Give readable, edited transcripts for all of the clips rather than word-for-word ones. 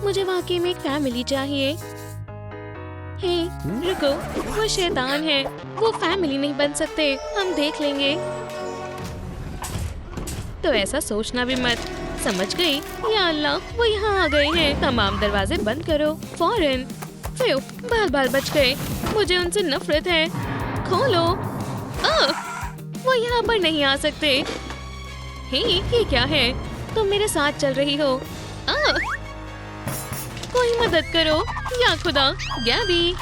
मुझे वाकई में एक फैमिली चाहिए। हे, रुको, वो शैतान है, वो फैमिली नहीं बन सकते, हम देख लेंगे। तो ऐसा सोचना भी मत, समझ गई? या अल्लाह, वो यहाँ आ गए हैं। तमाम दरवाजे बंद करो फौरन। फिर बाल बाल बच गए, मुझे उनसे नफरत है। खोलो। वो यहाँ पर नहीं आ सकते। हे, ये क्या है? तुम मेरे साथ चल रही हो। कोई मदद करो या खुदा। गैबी,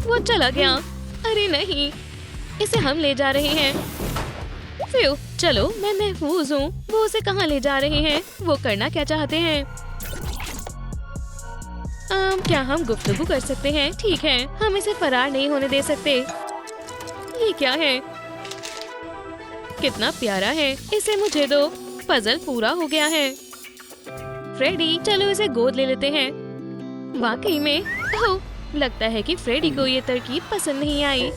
वो चला गया। अरे नहीं, इसे हम ले जा रहे हैं। फिर चलो, मैं महफूज हूँ। वो उसे कहाँ ले जा रहे हैं? वो करना क्या चाहते हैं? क्या हम गुफ्तगू कर सकते हैं? ठीक है, हम इसे फरार नहीं होने दे सकते। ये क्या है? कितना प्यारा है, इसे मुझे दो। पजल पूरा हो गया है। फ्रेडी, चलो इसे गोद ले लेते हैं। वाकई में, ओह, लगता है कि फ्रेडी को ये तरकीब पसंद नहीं आई।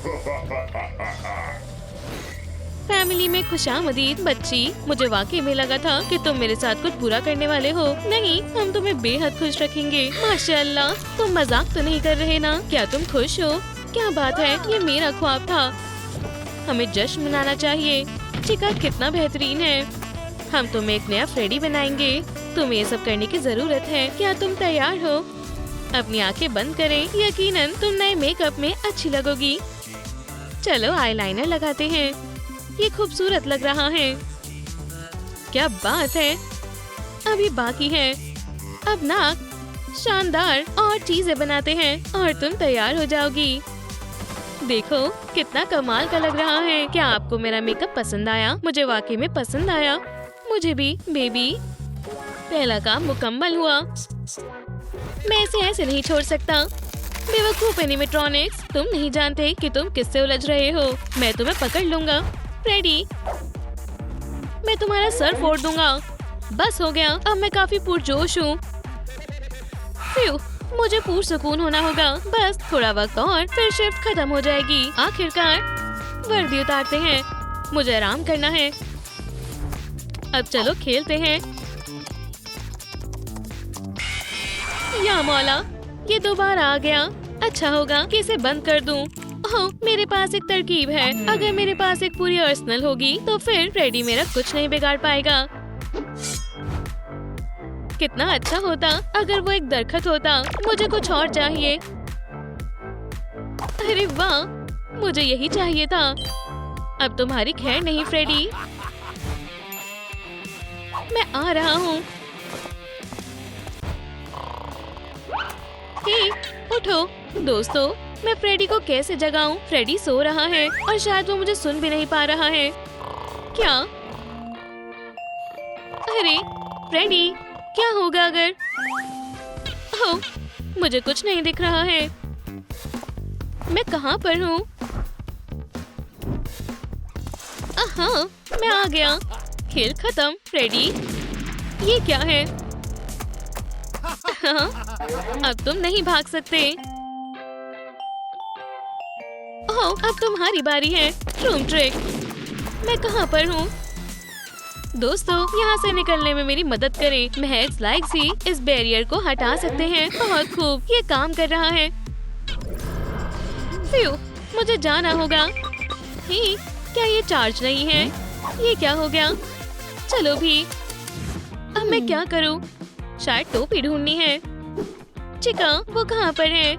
फैमिली में खुशामदीद बच्ची। मुझे वाकई में लगा था कि तुम मेरे साथ कुछ बुरा करने वाले हो। नहीं, हम तुम्हें बेहद खुश रखेंगे। माशाअल्लाह, तुम मजाक तो नहीं कर रहे ना? क्या तुम खुश हो? क्या बात है, ये मेरा ख्वाब था। हमें जश्न मनाना चाहिए। चिका कितना बेहतरीन है। हम तुम्हें एक नया फ्रेडी बनाएंगे। तुम्हें ये सब करने की जरूरत है। क्या तुम तैयार हो? अपनी आंखें बंद करें। यकीनन तुम नए मेकअप में अच्छी लगोगी। चलो आईलाइनर लगाते हैं। ये खूबसूरत लग रहा है। क्या बात है। अभी बाकी है। अब नाक, शानदार, और चीजें बनाते हैं और तुम तैयार हो जाओगी। देखो कितना कमाल का लग रहा है। क्या आपको मेरा मेकअप पसंद आया? मुझे वाकई में पसंद आया। मुझे भी बेबी। पहला काम मुकम्मल हुआ। मैं इसे ऐसे नहीं छोड़ सकता। बेवकूफ एनिमेट्रॉनिक्स, तुम नहीं जानते कि तुम किससे उलझ रहे हो। मैं तुम्हें पकड़ लूंगा। फ्रेडी, मैं तुम्हारा सर फोड़ दूंगा। बस हो गया, अब मैं काफी पुरजोश हूँ। मुझे पुरसुकून होना होगा। बस थोड़ा वक्त और फिर शिफ्ट खत्म हो जाएगी। आखिरकार वर्दी उतारते हैं। मुझे आराम करना है। अब चलो खेलते हैं। या मौला, ये दोबारा आ गया। अच्छा होगा कि इसे बंद कर दूं। ओह, मेरे पास एक तरकीब है। अगर मेरे पास एक पूरी आर्सेनल होगी तो फिर फ्रेडी मेरा कुछ नहीं बिगाड़ पाएगा। कितना अच्छा होता अगर वो एक दरख्त होता। मुझे कुछ और चाहिए। अरे वाह, मुझे यही चाहिए था। अब तुम्हारी खैर नहीं फ्रेडी। मैं आ रहा हूँ। हे, उठो दोस्तों। मैं फ्रेडी को कैसे जगाऊं? फ्रेडी सो रहा है और शायद वो मुझे सुन भी नहीं पा रहा है। क्या? अरे फ्रेडी, क्या होगा अगर? ओह, मुझे कुछ नहीं दिख रहा है। मैं कहाँ पर हूँ? हाँ, मैं आ गया। खेल खत्म फ्रेडी। ये क्या है? अब तुम नहीं भाग सकते। ओह, अब तुम्हारी बारी है। Room trick. मैं कहाँ पर हूँ? दोस्तों, यहाँ से निकलने में मेरी मदद करें। महज लाइक ही इस बैरियर को हटा सकते हैं। बहुत खूब, ये काम कर रहा है। फ्यू, मुझे जाना होगा। ही, क्या ये चार्ज नहीं है? ये क्या हो गया? चलो भी। अब मैं क्या करूँ? शायद टोपी ढूंढनी है। चिका, वो कहाँ पर है?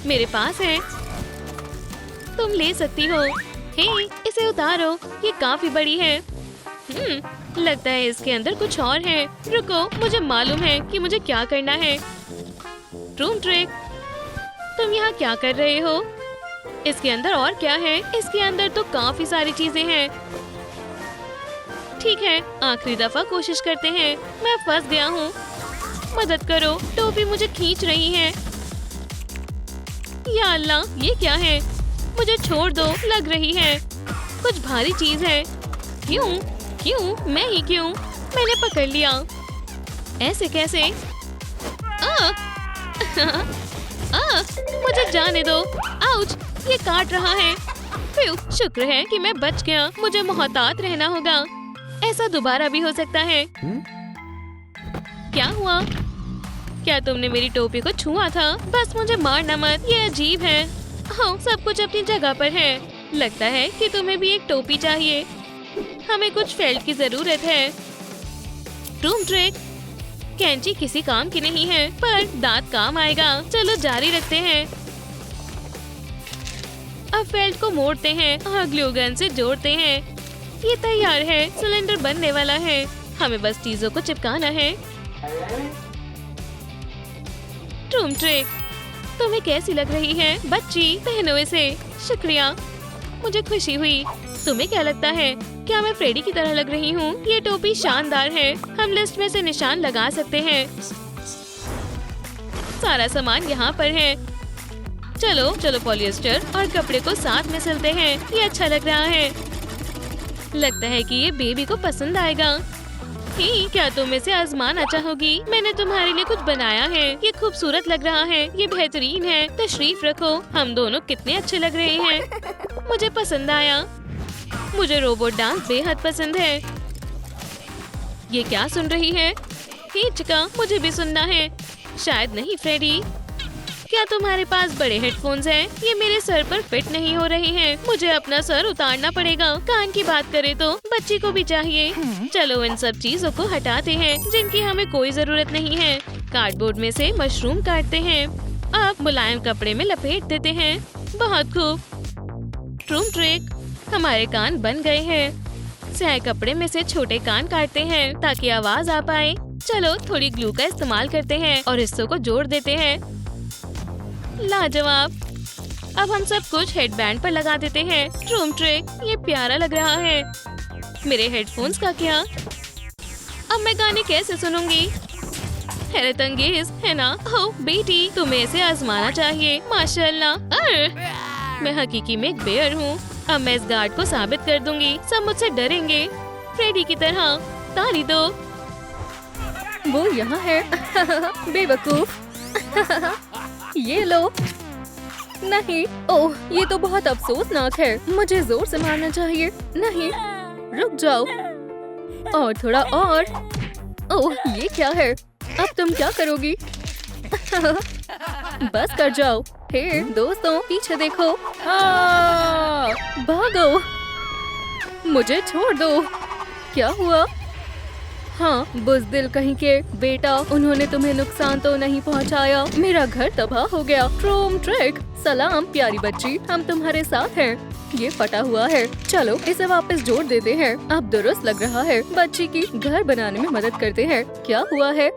मेरे पास है। तुम ले सकती हो। हे, इसे उतारो। ये काफी बड़ी है। लगता है इसके अंदर कुछ और है। रुको, मुझे मालूम है कि मुझे क्या करना है। Room trick. तुम यहाँ क्या कर रहे हो? इसके अंदर और क्या है? इसके अंदर तो काफी सारी चीजें हैं। ठीक है, आखिरी दफा कोशिश करते हैं। मैं फंस गया हूँ। मदद करो, टोपी मुझे खींच रही है। या अल्लाह, ये क्या है? मुझे छोड़ दो, लग रही है कुछ भारी चीज है। क्यों? क्यों? मैं ही क्यों? मैंने पकड़ लिया। ऐसे कैसे? मुझे जाने दो। आउच, ये काट रहा है। शुक्र है कि मैं बच गया। मुझे मोहतात रहना होगा। ऐसा दोबारा भी हो सकता है। क्या हुआ? क्या तुमने मेरी टोपी को छुआ था? बस मुझे मारना मत, ये अजीब है। हाँ, सब कुछ अपनी जगह पर है। लगता है कि तुम्हें भी एक टोपी चाहिए। हमें कुछ फेल्ट की जरूरत है। ट्रूम ट्रिक, कैंची किसी काम की नहीं है, पर दांत काम आएगा। चलो जारी रखते हैं। अब फेल्ट को मोड़ते हैं और ग्लू गन से जोड़ते हैं। ये तैयार है, सिलेंडर बनने वाला है। हमें बस चीजों को चिपकाना है। ट्रूम ट्रिक, तुम्हें कैसी लग रही है बच्ची? पहनो इसे। शुक्रिया, मुझे खुशी हुई। तुम्हें क्या लगता है, क्या मैं फ्रेडी की तरह लग रही हूँ? ये टोपी शानदार है। हम लिस्ट में से निशान लगा सकते हैं। सारा सामान यहाँ पर है। चलो चलो पॉलिएस्टर और कपड़े को साथ में सिलते हैं। ये अच्छा लग रहा है। लगता है कि ये बेबी को पसंद आएगा। ही, क्या तुम इसे आजमाना चाहोगी? मैंने तुम्हारे लिए कुछ बनाया है। ये खूबसूरत लग रहा है। ये बेहतरीन है। तशरीफ रखो। हम दोनों कितने अच्छे लग रहे हैं। मुझे पसंद आया। मुझे रोबोट डांस बेहद पसंद है। ये क्या सुन रही है? ही चिका, मुझे भी सुनना है। शायद नहीं फ्रेडी। क्या तुम्हारे पास बड़े हेडफोन्स हैं? ये मेरे सर पर फिट नहीं हो रहे हैं। मुझे अपना सर उतारना पड़ेगा। कान की बात करें तो बच्ची को भी चाहिए। चलो इन सब चीजों को हटाते हैं जिनकी हमें कोई जरूरत नहीं है। कार्डबोर्ड में से मशरूम काटते हैं। अब मुलायम कपड़े में लपेट देते हैं। बहुत खूब। ट्रूम ट्रिक, हमारे कान बन गए हैं। स्याह कपड़े में से छोटे कान काटते हैं ताकि आवाज आ पाए। चलो थोड़ी ग्लू का इस्तेमाल करते हैं और हिस्सों को जोड़ देते हैं। लाजवाब। अब हम सब कुछ हेडबैंड पर लगा देते हैं। ट्रूम ट्रिक, ये प्यारा लग रहा है। मेरे हेडफोन्स का क्या? अब मैं गाने कैसे सुनूंगी? हैरत अंगेज है ना? ओह बेटी, तुम्हें इसे आजमाना चाहिए। माशाल्लाह। मैं हकीकी में एक बेयर हूँ। अब मैं इस गार्ड को साबित कर दूंगी। सब मुझसे डरेंगे। फ्रेडी की तरह। ताली दो। वो यहाँ है। बेवकूफ। ये लो। नहीं, ओह ये तो बहुत अफसोसनाक है। मुझे जोर से मारना चाहिए। नहीं, रुक जाओ। और थोड़ा और। ओह ये क्या है? अब तुम क्या करोगी? बस कर जाओ। हे दोस्तों, पीछे देखो। भागो। मुझे छोड़ दो। क्या हुआ? हाँ, बुज़दिल कहीं के बेटा, उन्होंने तुम्हें नुकसान तो नहीं पहुँचाया। मेरा घर तबाह हो गया। ट्रूम ट्रिक, सलाम प्यारी बच्ची, हम तुम्हारे साथ हैं। ये फटा हुआ है। चलो इसे वापस जोड़ देते हैं। अब दुरुस्त लग रहा है। बच्ची की घर बनाने में मदद करते हैं। क्या हुआ है?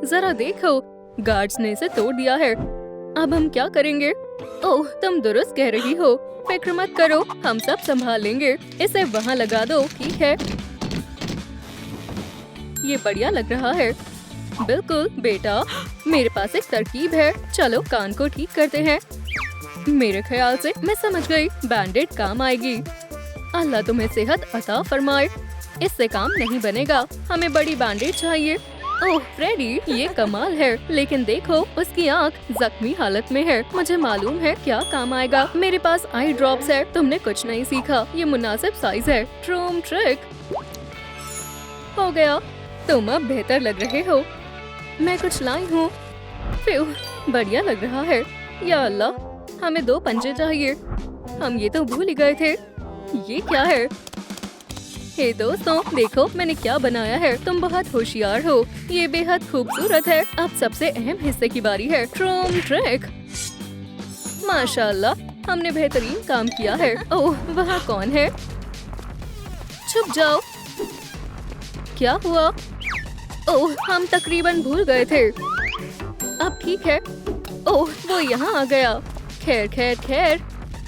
जरा देखो, गार्ड्स ने इसे तोड़ दिया है। अब हम क्या करेंगे? ओह तुम दुरुस्त कह रही हो। फिक्र मत करो, हम सब संभाल लेंगे। इसे वहाँ लगा दो। ठीक है, ये बढ़िया लग रहा है। बिल्कुल बेटा, मेरे पास एक तरकीब है। चलो कान को ठीक करते हैं। मेरे ख्याल से मैं समझ गई। बैंडेड काम आएगी। अल्लाह तुम्हें सेहत अता फरमाए। इससे काम नहीं बनेगा। हमें बड़ी बैंडेड चाहिए। ओह फ्रेडी, ये कमाल है। लेकिन देखो, उसकी आंख जख्मी हालत में है। मुझे मालूम है क्या काम आएगा। मेरे पास आई ड्रॉप्स है। तुमने कुछ नहीं सीखा। ये मुनासिब साइज है। ट्रूम ट्रिक हो गया। तुम अब बेहतर लग रहे हो। मैं कुछ लाई हूँ। बढ़िया लग रहा है। या अल्लाह, हमें 2 पंजे चाहिए। हम ये तो भूल ही गए थे। ये क्या है? हे दोस्तों, देखो मैंने क्या बनाया है। तुम बहुत होशियार हो। ये बेहद खूबसूरत है। अब सबसे अहम हिस्से की बारी है। ट्रूम ट्रिक। माशाल्लाह, हमने बेहतरीन काम किया है। ओह, वहाँ कौन है? छुप जाओ। क्या हुआ? ओह, हम तकरीबन भूल गए थे। अब ठीक है। ओह, वो यहाँ आ गया। खैर खैर खैर,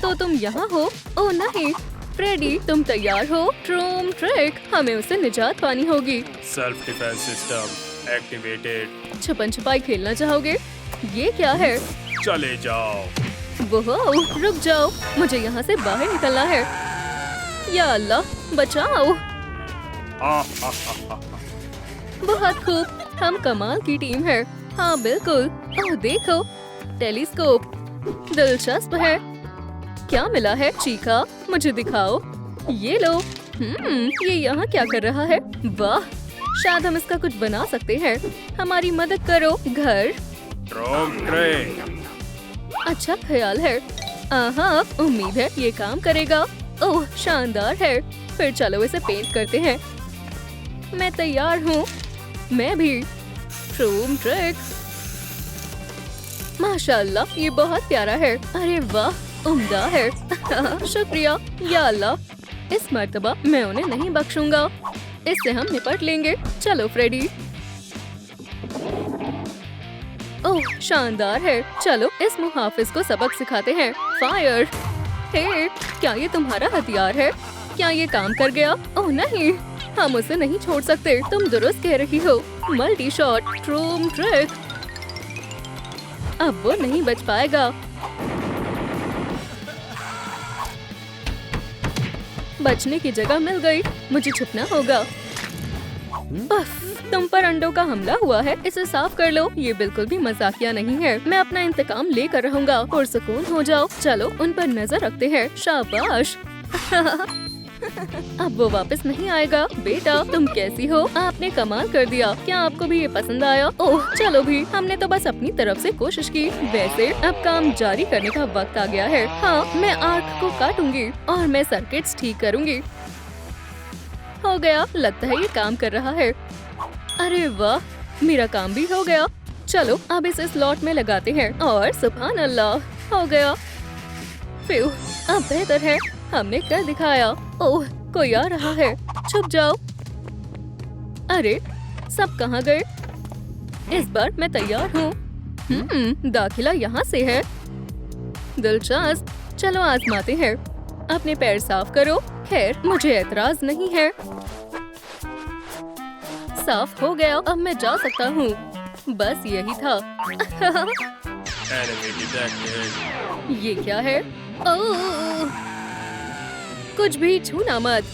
तो तुम यहाँ हो? ओह नहीं, फ्रेडी तुम तैयार हो? ट्रूम ट्रिक, हमें उससे निजात पानी होगी। Self defence system activated. छुपन छुपाई खेलना चाहोगे? ये क्या है? चले जाओ। वो रुक जाओ, मुझे यहाँ से बाहर निकलना है। या अल्लाह, बचाओ। बहुत खूब, हम कमाल की टीम है। हाँ बिल्कुल। ओह देखो, टेलीस्कोप दिलचस्प है। क्या मिला है? चीका, मुझे दिखाओ। ये लो। ये यहाँ क्या कर रहा है? वाह, शायद हम इसका कुछ बना सकते हैं। हमारी मदद करो। घर ड्रॉप ट्रे। अच्छा ख्याल है। हाँ, उम्मीद है ये काम करेगा। ओह शानदार है। फिर चलो इसे पेंट करते हैं। मैं तैयार हूँ। मैं भी। ट्रूम ट्रिक। माशाल्लाह ये बहुत प्यारा है। अरे वाह उम्दा है। शुक्रिया या अल्लाह। इस मर्तबा मैं उन्हें नहीं बख्शूंगा। इससे हम निपट लेंगे। चलो फ्रेडी। ओह शानदार है। चलो इस मुहाफिज को सबक सिखाते हैं। फायर। हे, क्या ये तुम्हारा हथियार है? क्या ये काम कर गया? ओह नहीं, हम उसे नहीं छोड़ सकते। तुम दुरुस्त कह रही हो। Multi shot ट्रूम trick. अब वो नहीं बच पाएगा। बचने की जगह मिल गई। मुझे छुपना होगा। उफ, तुम पर अंडों का हमला हुआ है। इसे साफ कर लो। ये बिल्कुल भी मजाकिया नहीं है। मैं अपना इंतकाम लेकर रहूंगा। पुरसुकून हो जाओ। चलो उन पर नजर रखते हैं। शाबाश। अब वो वापस नहीं आएगा। बेटा तुम कैसी हो? आपने कमाल कर दिया। क्या आपको भी ये पसंद आया? ओह चलो भी, हमने तो बस अपनी तरफ से कोशिश की। वैसे अब काम जारी करने का वक्त आ गया है। हाँ, मैं आर्क को काटूंगी और मैं सर्किट्स ठीक करूंगी। हो गया। लगता है ये काम कर रहा है। अरे वाह, मेरा काम भी हो गया। चलो अब इसे स्लॉट में लगाते हैं और सुभान अल्लाह, हो गया। फिर अब बेहतर है। हमने कर दिखाया। ओह कोई आ रहा है। छुप जाओ। अरे सब कहाँ गए? इस बार मैं तैयार हूँ। दाखिला यहाँ से है। दिलचस्प। चलो आजमाते हैं। अपने पैर साफ करो। खैर मुझे एतराज नहीं है। साफ हो गया। अब मैं जा सकता हूँ। बस यही था। Enemy detected. ये क्या है? ओह, कुछ भी छूना मत।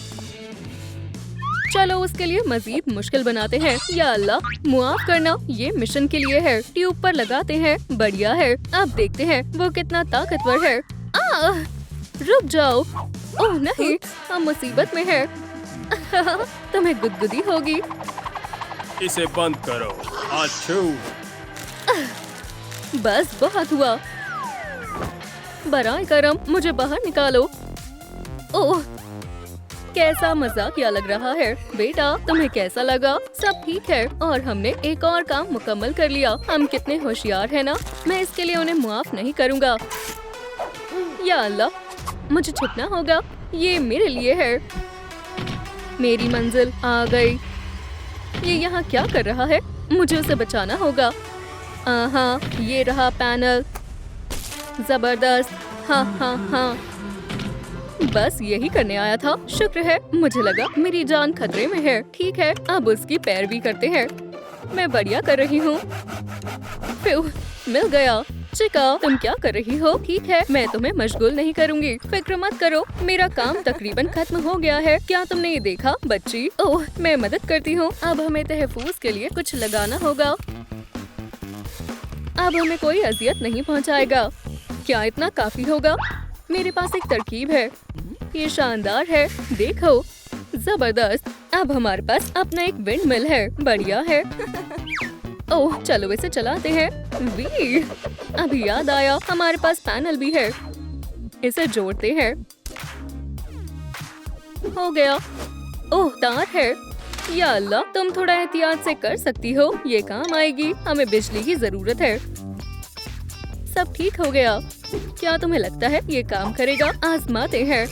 चलो उसके लिए मजीद मुश्किल बनाते हैं। या अल्लाह मुआफ करना, ये मिशन के लिए है। ट्यूब पर लगाते हैं। बढ़िया है। अब देखते हैं वो कितना ताकतवर है। रुक जाओ। ओह नहीं, हम मुसीबत में है। तुम्हें गुदगुदी होगी। इसे बंद करो। अच्छू। बस बहुत हुआ। बराए करम, मुझे बाहर निकालो। ओह कैसा मजाकिया लग रहा है। बेटा तुम्हें कैसा लगा? सब ठीक है और हमने एक और काम मुकम्मल कर लिया। हम कितने होशियार हैं ना। मैं इसके लिए उन्हें मुआफ नहीं करूँगा। या अल्लाह मुझे छुपना होगा। ये मेरे लिए है। मेरी मंजिल आ गई। ये यहाँ क्या कर रहा है? मुझे उसे बचाना होगा। हाँ ये रहा पैनल। जबरदस्त। हाँ हाँ हाँ, बस यही करने आया था। शुक्र है, मुझे लगा मेरी जान खतरे में है। ठीक है, अब उसकी पैरवी करते हैं। मैं बढ़िया कर रही हूँ। मिल गया। चिका तुम क्या कर रही हो? ठीक है, मैं तुम्हें मशगूल नहीं करूँगी। फिक्र मत करो, मेरा काम तकरीबन खत्म हो गया है। क्या तुमने ये देखा बच्ची? ओह मैं मदद करती हूँ। अब हमें तहफूज के लिए कुछ लगाना होगा। अब हमें कोई अजियत नहीं पहुँचाएगा। क्या इतना काफी होगा? मेरे पास एक तरकीब है। ये शानदार है। देखो जबरदस्त। अब हमारे पास अपना एक विंड मिल है। बढ़िया है। ओह चलो इसे चलाते हैं। वी अभी याद आया, हमारे पास पैनल भी है। इसे जोड़ते हैं। हो गया। ओह तार है। या अल्लाह तुम थोड़ा एहतियात से कर सकती हो। ये काम आएगी। हमें बिजली की जरूरत है। सब ठीक हो गया। क्या तुम्हें लगता है ये काम करेगा? आजमाते हैं।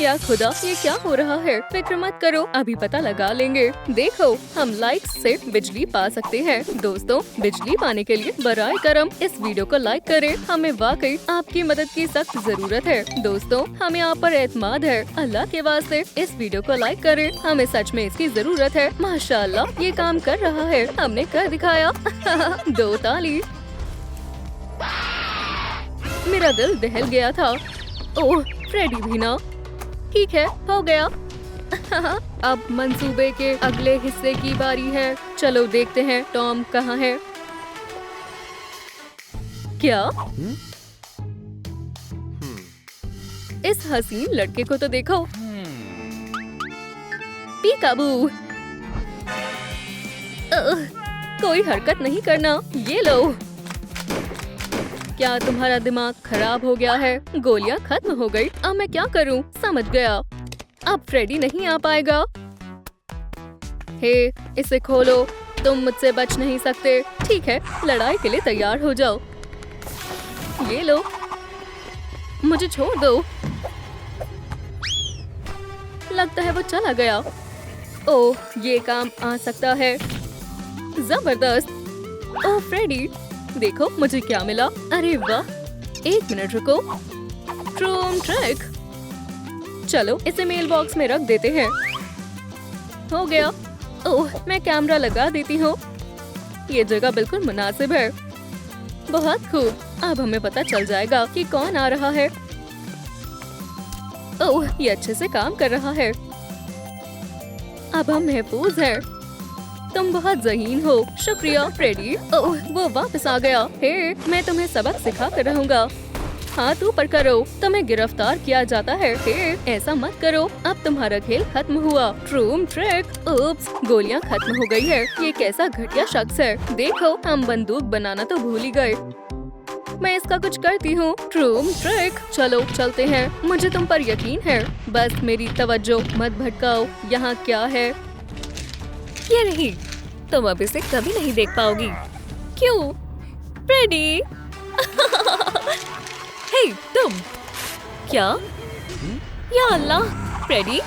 या खुदा, ये क्या हो रहा है? फिक्र मत करो, अभी पता लगा लेंगे। देखो हम लाइट्स से बिजली पा सकते हैं। दोस्तों बिजली पाने के लिए बराए करम इस वीडियो को लाइक करें। हमें वाकई आपकी मदद की सख्त जरूरत है। दोस्तों हमें आप पर एतमाद है। अल्लाह के वास्ते इस वीडियो को लाइक करें। हमें सच में इसकी जरूरत है। माशाल्लाह ये काम कर रहा है। हमने कर दिखाया। 2 ताली। मेरा दिल दहल गया था। ओह फ्रेडी भी ना। ठीक है, हो गया। अब मंसूबे के अगले हिस्से की बारी है। चलो देखते हैं टॉम कहाँ है। क्या? इस हसीन लड़के को तो देखो। पीकाबू। कोई हरकत नहीं करना। ये लो। क्या तुम्हारा दिमाग खराब हो गया है? गोलियां खत्म हो गई। अब मैं क्या करूं? समझ गया। अब फ्रेडी नहीं आ पाएगा। हे, इसे खोलो। तुम मुझसे बच नहीं सकते। ठीक है, लड़ाई के लिए तैयार हो जाओ। ये लो, मुझे छोड़ दो। लगता है वो चला गया। ओह, ये काम आ सकता है। जबरदस्त। ओह फ्रेडी, देखो मुझे क्या मिला। अरे वाह, एक मिनट रुको। ट्रूम ट्रैक। चलो इसे मेल बॉक्स में रख देते हैं। हो गया। ओह, मैं कैमरा लगा देती हूँ। ये जगह बिल्कुल मुनासिब है। बहुत खूब। अब हमें पता चल जाएगा कि कौन आ रहा है। ओह, ये अच्छे से काम कर रहा है। अब हम महफूज हैं। तुम बहुत ज़हीन हो। शुक्रिया फ्रेडी। ओह, वो वापस आ गया। हे, मैं तुम्हें सबक सिखा कर रहूंगा। हाथ ऊपर करो। तुम्हें गिरफ्तार किया जाता है। हे, ऐसा मत करो। अब तुम्हारा खेल खत्म हुआ। ट्रूम ट्रैक। उप्स, गोलियां खत्म हो गई है। ये कैसा घटिया शख्स है। देखो, हम बंदूक बनाना तो भूल ही गए। मैं इसका कुछ करती हूँ। ट्रूम ट्रैक। चलो चलते हैं। मुझे तुम पर यकीन है। बस मेरी तवज्जो मत भटकाओ। यहाँ क्या है? ये नहीं, तुम अब इसे कभी नहीं देख पाओगी। क्यों? फ्रेडी। हे, तुम क्या? या अल्लाह, फ्रेडी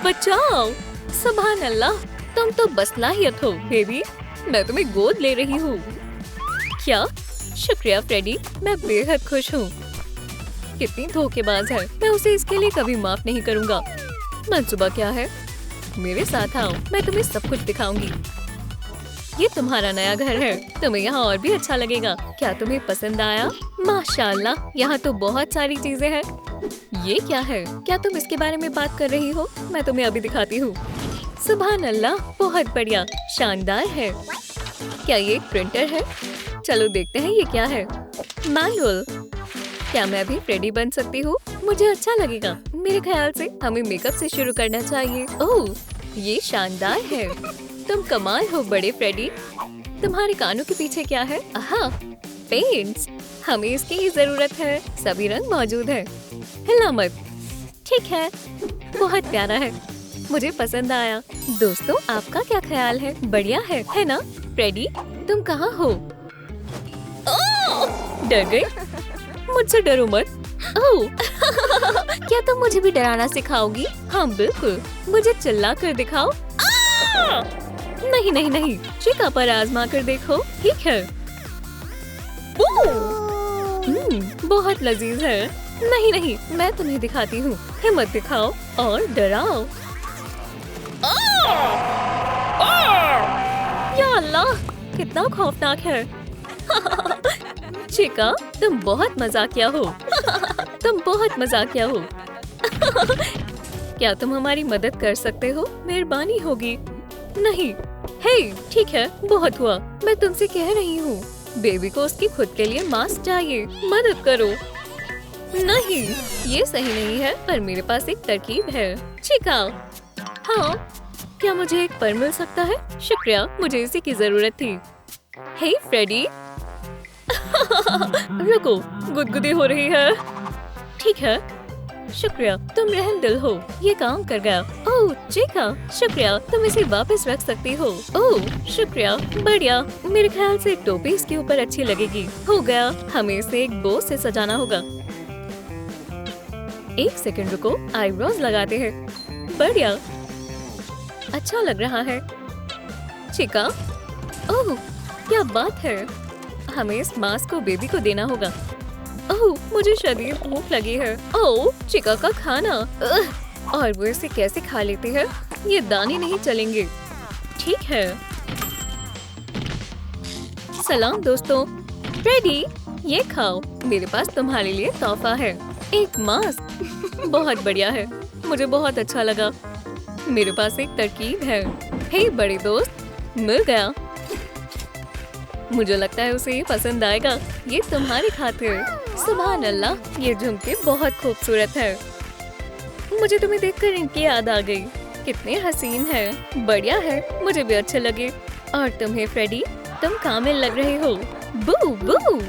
बचाओ। सुभान अल्लाह, तुम तो बसलाहियत हो बेबी। मैं तुम्हें गोद ले रही हूँ। क्या? शुक्रिया फ्रेडी, मैं बेहद खुश हूँ। कितनी धोखेबाज है। मैं उसे इसके लिए कभी माफ नहीं करूँगा। मंसूबा क्या है? मेरे साथ आओ, मैं तुम्हें सब कुछ दिखाऊंगी। ये तुम्हारा नया घर है। तुम्हें यहाँ और भी अच्छा लगेगा। क्या तुम्हें पसंद आया? माशाल्लाह, यहाँ तो बहुत सारी चीजें हैं। ये क्या है? क्या तुम इसके बारे में बात कर रही हो? मैं तुम्हें अभी दिखाती हूँ। सुभान अल्लाह, बहुत बढ़िया, शानदार है। क्या ये एक प्रिंटर है? चलो देखते हैं ये क्या है। मैनुअल। क्या मैं भी फ्रेडी बन सकती हूँ? मुझे अच्छा लगेगा। मेरे ख्याल से हमें मेकअप से शुरू करना चाहिए। ओह, ये शानदार है। तुम कमाल हो बड़े फ्रेडी। तुम्हारे कानों के पीछे क्या है? आहा, पेंट्स। हमें इसकी ही जरूरत है। सभी रंग मौजूद है। हिला मत। ठीक है, बहुत प्यारा है। मुझे पसंद आया। दोस्तों, आपका क्या ख्याल है? बढ़िया है ना? फ्रेडी, तुम कहाँ हो? डर गई? मुझसे डरो मत। ओह, क्या तुम मुझे भी डराना सिखाओगी? हाँ बिल्कुल, मुझे चिल्ला कर दिखाओ। नहीं नहीं नहीं, चिका पर आजमा कर देखो। ठीक है। बहुत लजीज है। नहीं नहीं, मैं तुम्हें दिखाती हूँ। हिम्मत दिखाओ और डराओ। या अल्लाह, कितना खौफनाक है। चिका, तुम बहुत मजाकिया हो। तुम बहुत मजाकिया हो। क्या तुम हमारी मदद कर सकते हो? मेहरबानी होगी। नहीं। हे, ठीक है, बहुत हुआ। मैं तुमसे कह रही हूँ, बेबी को उसकी खुद के लिए मास्क चाहिए। मदद करो। नहीं, ये सही नहीं है, पर मेरे पास एक तरकीब है। चिका। हाँ, क्या मुझे एक पर मिल सकता है? शुक्रिया, मुझे इसी की जरूरत थी। हे फ्रेडी। रुको, गुदगुदी हो रही है। ठीक है, शुक्रिया, तुम रहमदिल हो। ये काम कर गया। ओह चिका, शुक्रिया, तुम इसे वापस रख सकती हो। ओह शुक्रिया, बढ़िया। मेरे ख्याल से टोपी इसके ऊपर अच्छी लगेगी। हो गया, हमें इसे एक बो से सजाना होगा। एक सेकंड रुको, आईब्रोज लगाते हैं। बढ़िया, अच्छा लग रहा है। चिका, ओह क्या बात है। हमें इस मास्क को बेबी को देना होगा। ओह, मुझे शदीद भूख लगी है। ओह, चिका का खाना। और वो इसे कैसे खा लेती है? ये दाने नहीं चलेंगे। ठीक है। सलाम दोस्तों। फ्रेडी, ये खाओ। मेरे पास तुम्हारे लिए तोहफा है। एक मास्क। बहुत बढ़िया है, मुझे बहुत अच्छा लगा। मेरे पास एक तरकीब है। हे बड़े दोस्त, मिल गया। मुझे लगता है उसे ये पसंद आएगा। ये तुम्हारी खातिर। सुभान अल्लाह, ये झुमके बहुत खूबसूरत है। मुझे तुम्हें देखकर इनकी याद आ गई। कितने हसीन है। बढ़िया है, मुझे भी अच्छे लगे। और तुम्हें फ्रेडी, तुम कामिल लग रहे हो। बू बू।